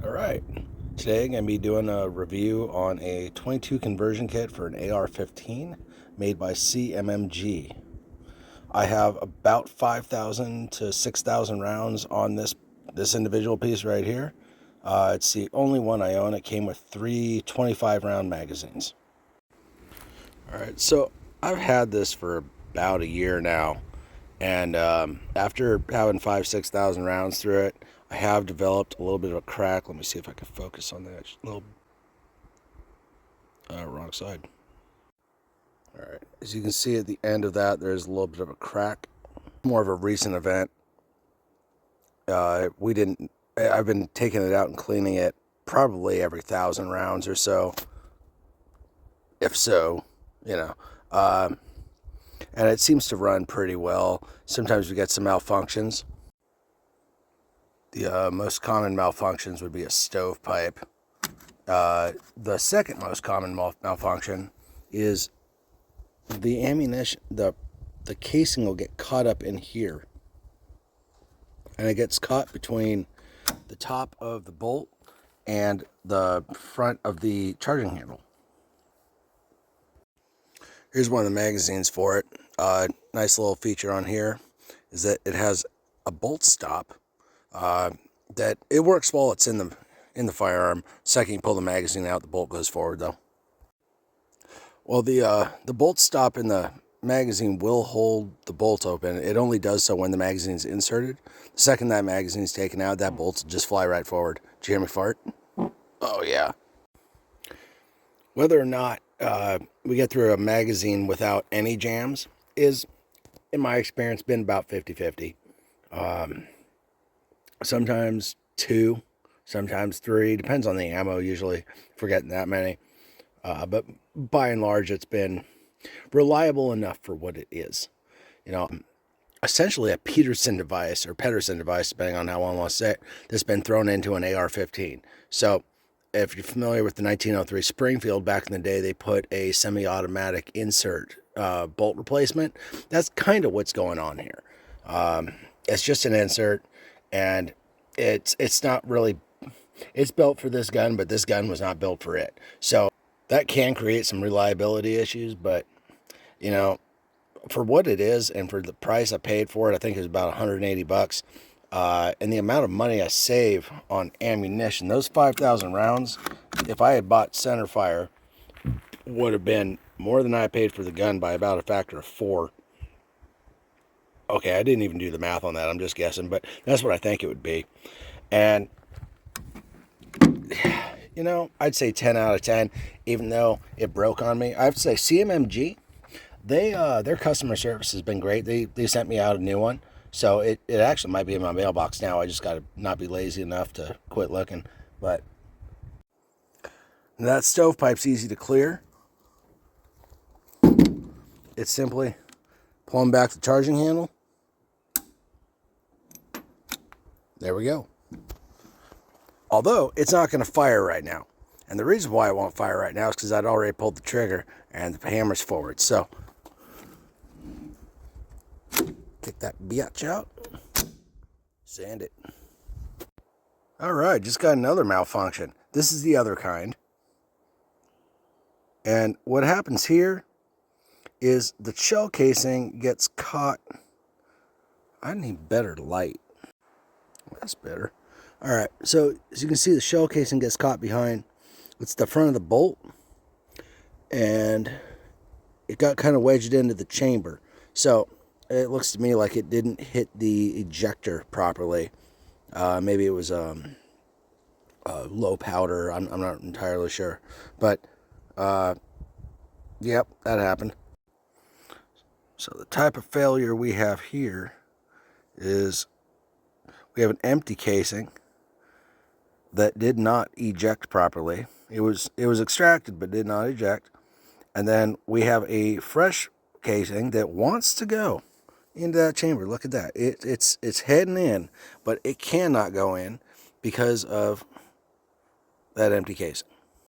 Alright, today I'm going to be doing a review on a 22 conversion kit for an AR15 made by CMMG. I have about 5,000 to 6,000 rounds on this individual piece right here. It's the only one I own. It came with three 25 round magazines. Alright, so I've had this for about a year now, and after having 6,000 rounds through it, I have developed a little bit of a crack. Let me see if I can focus on that. Little wrong side. All right, as you can see at the end of that, there's a little bit of a crack. More of a recent event. I've been taking it out and cleaning it probably every 1,000 rounds or so, if so, and it seems to run pretty well. Sometimes we get some malfunctions. The most common malfunctions would be a stovepipe. The second most common malfunction is the ammunition. The casing will get caught up in here, and it gets caught between the top of the bolt and the front of the charging handle. Here's one of the magazines for it. Nice little feature on here is that it has a bolt stop. That it works while it's in the firearm. Second you pull the magazine out, the bolt goes forward though. Well, the bolt stop in the magazine will hold the bolt open. It only does so when the magazine is inserted. The second that magazine is taken out, that bolt will just fly right forward. Did you hear me fart? Oh yeah. Whether or not we get through a magazine without any jams is, in my experience, been about 50-50. Sometimes 2, sometimes 3, depends on the ammo usually, if we're getting that many. But by and large, it's been reliable enough for what it is. Essentially a Pedersen device, depending on how one wants to say it, that's been thrown into an AR-15. So if you're familiar with the 1903 Springfield, back in the day, they put a semi-automatic insert bolt replacement. That's kind of what's going on here. It's just an insert. And it's not really, it's built for this gun, but this gun was not built for it. So that can create some reliability issues, but for what it is and for the price I paid for it, I think it was about 180 bucks. And the amount of money I save on ammunition, those 5,000 rounds, if I had bought centerfire, would have been more than I paid for the gun by about a factor of 4. Okay, I didn't even do the math on that. I'm just guessing, but that's what I think it would be. And, I'd say 10 out of 10, even though it broke on me. I have to say, CMMG, their customer service has been great. They sent me out a new one. So it actually might be in my mailbox now. I just got to not be lazy enough to quit looking. But that stovepipe's easy to clear. It's simply pulling back the charging handle. There we go. Although, it's not going to fire right now. And the reason why it won't fire right now is because I'd already pulled the trigger and the hammer's forward. So, kick that biatch out. Sand it. Alright, just got another malfunction. This is the other kind. And what happens here is the shell casing gets caught. I need better light. That's better. Alright, so as you can see, the shell casing gets caught behind. It's the front of the bolt. And it got kind of wedged into the chamber. So it looks to me like it didn't hit the ejector properly. Maybe it was low powder. I'm not entirely sure. But, yep, that happened. So the type of failure we have here is we have an empty casing that did not eject properly. It was extracted but did not eject. And then we have a fresh casing that wants to go into that chamber. Look at that. It's heading in, but it cannot go in because of that empty casing.